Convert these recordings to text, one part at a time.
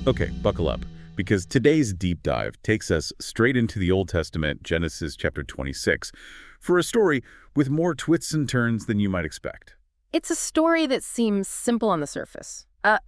Okay, buckle up, because today's deep dive takes us straight into the Old Testament, Genesis chapter 26, for a story with more twists and turns than you might expect. It's a story that seems simple on the surface. A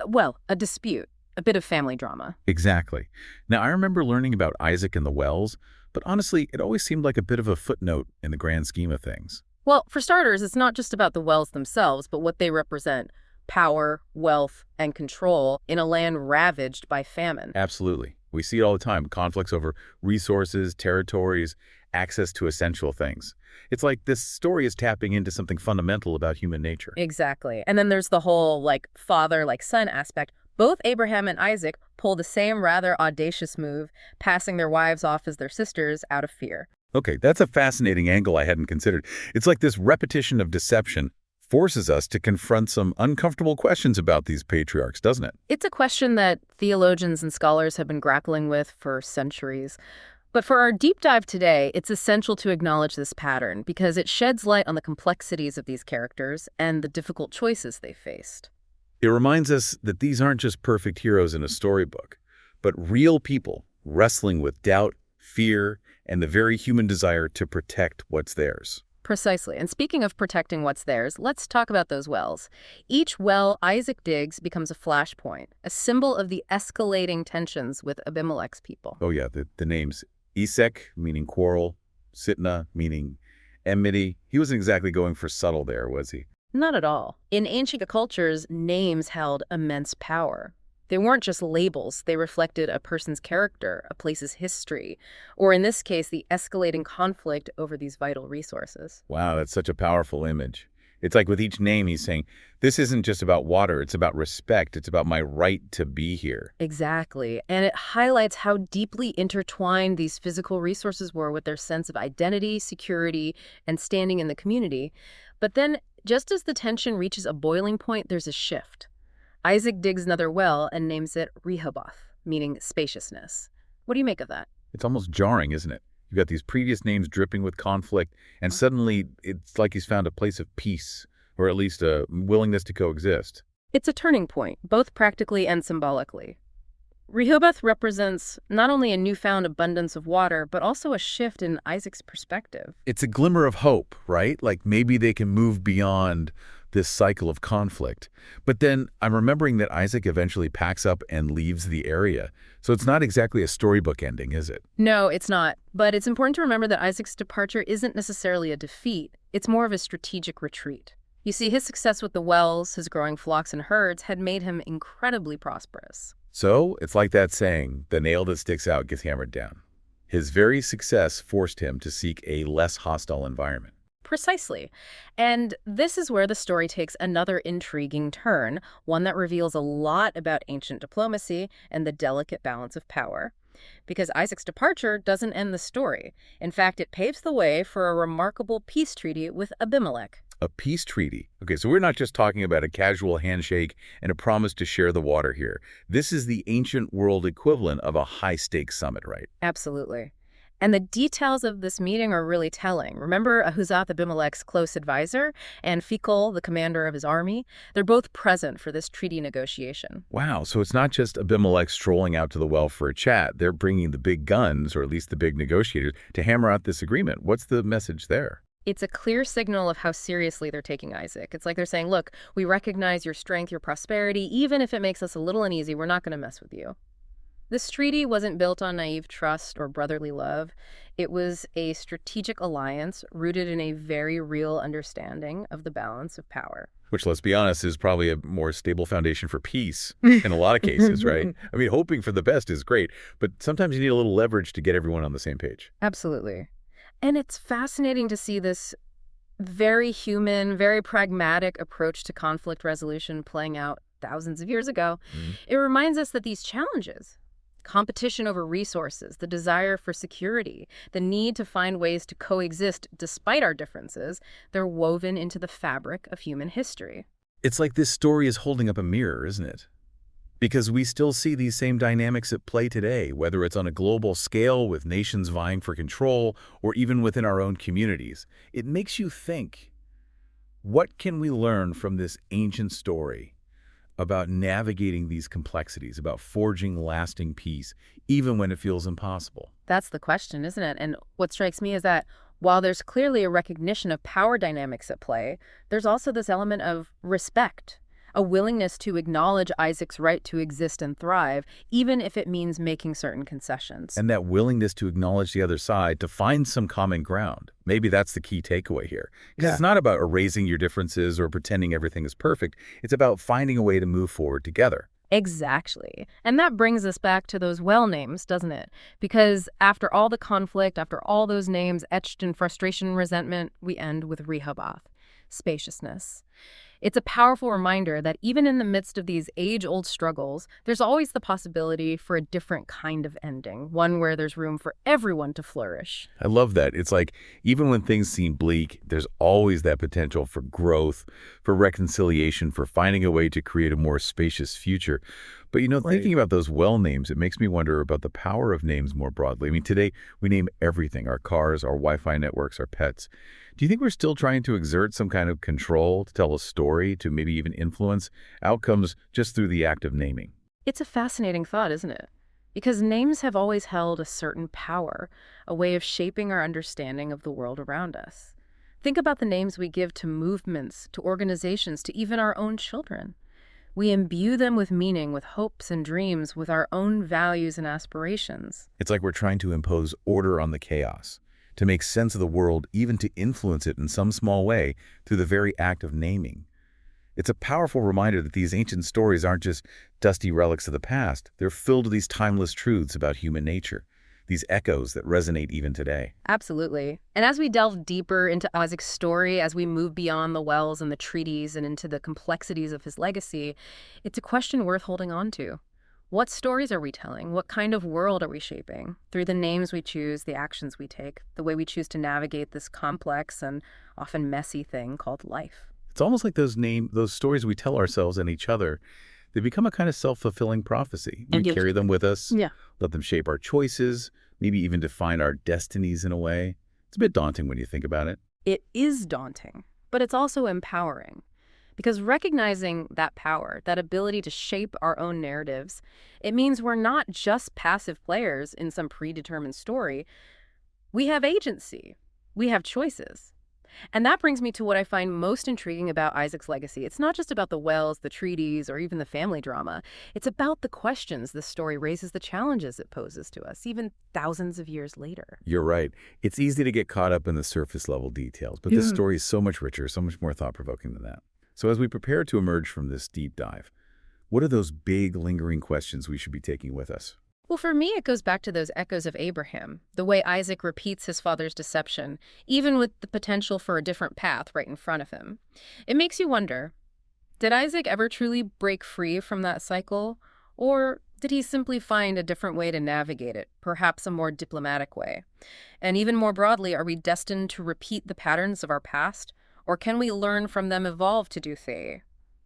dispute, a bit of family drama. Exactly. Now, I remember learning about Isaac and the wells, but honestly, it always seemed like a bit of a footnote in the grand scheme of things. Well, for starters, it's not just about the wells themselves, but what they represent: power, wealth, and control in a land ravaged by famine. Absolutely. We see it all the time, conflicts over resources, territories, access to essential things. It's like this story is tapping into something fundamental about human nature. Exactly. And then there's the whole, father, son aspect. Both Abraham and Isaac pull the same rather audacious move, passing their wives off as their sisters out of fear. Okay, that's a fascinating angle I hadn't considered. It's like this repetition of deception forces us to confront some uncomfortable questions about these patriarchs, doesn't it? It's a question that theologians and scholars have been grappling with for centuries. But for our deep dive today, it's essential to acknowledge this pattern because it sheds light on the complexities of these characters and the difficult choices they faced. It reminds us that these aren't just perfect heroes in a storybook, but real people wrestling with doubt, fear, and the very human desire to protect what's theirs. Precisely. And speaking of protecting what's theirs, let's talk about those wells. Each well Isaac digs becomes a flashpoint, a symbol of the escalating tensions with Abimelech's people. Oh yeah, the names. Esek, meaning quarrel, Sitna, meaning enmity. He wasn't exactly going for subtle there, was he? Not at all. In ancient cultures, names held immense power. They weren't just labels, they reflected a person's character, a place's history, or in this case, the escalating conflict over these vital resources. Wow, that's such a powerful image. It's like with each name he's saying, this isn't just about water, it's about respect, it's about my right to be here. Exactly. And it highlights how deeply intertwined these physical resources were with their sense of identity, security, and standing in the community. But then, just as the tension reaches a boiling point, there's a shift. Isaac digs another well and names it Rehoboth, meaning spaciousness. What do you make of that? It's almost jarring, isn't it? You've got these previous names dripping with conflict, and suddenly it's like he's found a place of peace, or at least a willingness to coexist. It's a turning point, both practically and symbolically. Rehoboth represents not only a newfound abundance of water, but also a shift in Isaac's perspective. It's a glimmer of hope, right? Like maybe they can move beyond this cycle of conflict. But then I'm remembering that Isaac eventually packs up and leaves the area. So it's not exactly a storybook ending, is it? No, it's not. But it's important to remember that Isaac's departure isn't necessarily a defeat. It's more of a strategic retreat. You see, his success with the wells, his growing flocks and herds, had made him incredibly prosperous. So it's like that saying, the nail that sticks out gets hammered down. His very success forced him to seek a less hostile environment. Precisely. And this is where the story takes another intriguing turn, one that reveals a lot about ancient diplomacy and the delicate balance of power. Because Isaac's departure doesn't end the story. In fact, it paves the way for a remarkable peace treaty with Abimelech. A peace treaty. Okay, so we're not just talking about a casual handshake and a promise to share the water here. This is the ancient world equivalent of a high-stakes summit, right? Absolutely. And the details of this meeting are really telling. Remember Ahuzath, Abimelech's close advisor, and Phicol, the commander of his army? They're both present for this treaty negotiation. Wow, so it's not just Abimelech strolling out to the well for a chat. They're bringing the big guns, or at least the big negotiators, to hammer out this agreement. What's the message there? It's a clear signal of how seriously they're taking Isaac. It's like they're saying, look, we recognize your strength, your prosperity. Even if it makes us a little uneasy, we're not going to mess with you. This treaty wasn't built on naive trust or brotherly love. It was a strategic alliance rooted in a very real understanding of the balance of power. Which, let's be honest, is probably a more stable foundation for peace in a lot of cases, right? I mean, hoping for the best is great, but sometimes you need a little leverage to get everyone on the same page. Absolutely. And it's fascinating to see this very human, very pragmatic approach to conflict resolution playing out thousands of years ago. It reminds us that these challenges, competition over resources, the desire for security, the need to find ways to coexist despite our differences, they're woven into the fabric of human history. It's like this story is holding up a mirror, isn't it? Because we still see these same dynamics at play today, whether it's on a global scale with nations vying for control or even within our own communities. It makes you think, what can we learn from this ancient story about navigating these complexities, about forging lasting peace, even when it feels impossible? That's the question, isn't it? And what strikes me is that while there's clearly a recognition of power dynamics at play, there's also this element of respect, a willingness to acknowledge Isaac's right to exist and thrive, even if it means making certain concessions. And that willingness to acknowledge the other side, to find some common ground. Maybe that's the key takeaway here. Because it's not about erasing your differences or pretending everything is perfect. It's about finding a way to move forward together. Exactly. And that brings us back to those well names, doesn't it? Because after all the conflict, after all those names etched in frustration and resentment, we end with Rehoboth, spaciousness. It's a powerful reminder that even in the midst of these age-old struggles, there's always the possibility for a different kind of ending, one where there's room for everyone to flourish. I love that. It's like even when things seem bleak, there's always that potential for growth, for reconciliation, for finding a way to create a more spacious future. But, thinking about those well names, it makes me wonder about the power of names more broadly. I mean, today we name everything, our cars, our Wi-Fi networks, our pets. Do you think we're still trying to exert some kind of control, to tell a story, to maybe even influence outcomes just through the act of naming? It's a fascinating thought, isn't it? Because names have always held a certain power, a way of shaping our understanding of the world around us. Think about the names we give to movements, to organizations, to even our own children. We imbue them with meaning, with hopes and dreams, with our own values and aspirations. It's like we're trying to impose order on the chaos, to make sense of the world, even to influence it in some small way through the very act of naming. It's a powerful reminder that these ancient stories aren't just dusty relics of the past. They're filled with these timeless truths about human nature, these echoes that resonate even today. Absolutely. And as we delve deeper into Isaac's story, as we move beyond the wells and the treaties and into the complexities of his legacy, it's a question worth holding on to. What stories are we telling? What kind of world are we shaping? Through the names we choose, the actions we take, the way we choose to navigate this complex and often messy thing called life. It's almost like those stories we tell ourselves and each other, they become a kind of self-fulfilling prophecy. We carry them with us, let them shape our choices, maybe even define our destinies in a way. It's a bit daunting when you think about it. It is daunting, but it's also empowering. Because recognizing that power, that ability to shape our own narratives, it means we're not just passive players in some predetermined story. We have agency. We have choices. And that brings me to what I find most intriguing about Isaac's legacy. It's not just about the wells, the treaties, or even the family drama. It's about the questions this story raises, the challenges it poses to us, even thousands of years later. You're right. It's easy to get caught up in the surface level details, but this story is so much richer, so much more thought-provoking than that. So as we prepare to emerge from this deep dive, what are those big, lingering questions we should be taking with us? Well, for me, it goes back to those echoes of Abraham, the way Isaac repeats his father's deception, even with the potential for a different path right in front of him. It makes you wonder, did Isaac ever truly break free from that cycle? Or did he simply find a different way to navigate it, perhaps a more diplomatic way? And even more broadly, are we destined to repeat the patterns of our past? Or can we learn from them, evolve to do they?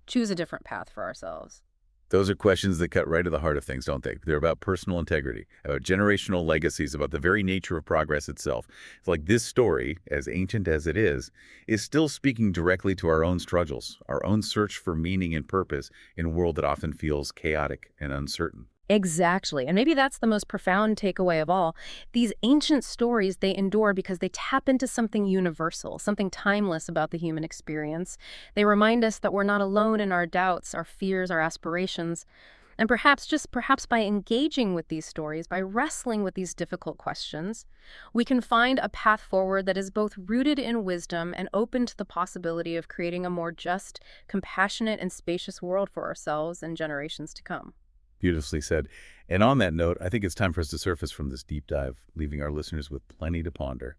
Choose a different path for ourselves. Those are questions that cut right to the heart of things, don't they? They're about personal integrity, about generational legacies, about the very nature of progress itself. It's like this story, as ancient as it is still speaking directly to our own struggles, our own search for meaning and purpose in a world that often feels chaotic and uncertain. Exactly. And maybe that's the most profound takeaway of all. These ancient stories, they endure because they tap into something universal, something timeless about the human experience. They remind us that we're not alone in our doubts, our fears, our aspirations. And perhaps by engaging with these stories, by wrestling with these difficult questions, we can find a path forward that is both rooted in wisdom and open to the possibility of creating a more just, compassionate, and spacious world for ourselves and generations to come. Beautifully said. And on that note, I think it's time for us to surface from this deep dive, leaving our listeners with plenty to ponder.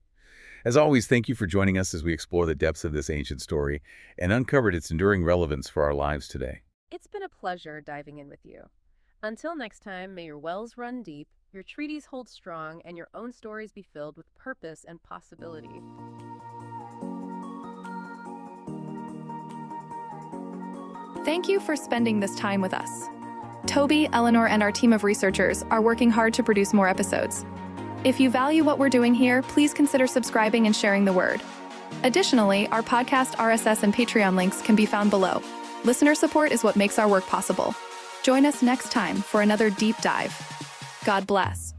As always, thank you for joining us as we explore the depths of this ancient story and uncovered its enduring relevance for our lives today. It's been a pleasure diving in with you. Until next time, may your wells run deep, your treaties hold strong, and your own stories be filled with purpose and possibility. Thank you for spending this time with us. Toby, Eleanor, and our team of researchers are working hard to produce more episodes. If you value what we're doing here, please consider subscribing and sharing the word. Additionally, our podcast RSS and Patreon links can be found below. Listener support is what makes our work possible. Join us next time for another deep dive. God bless.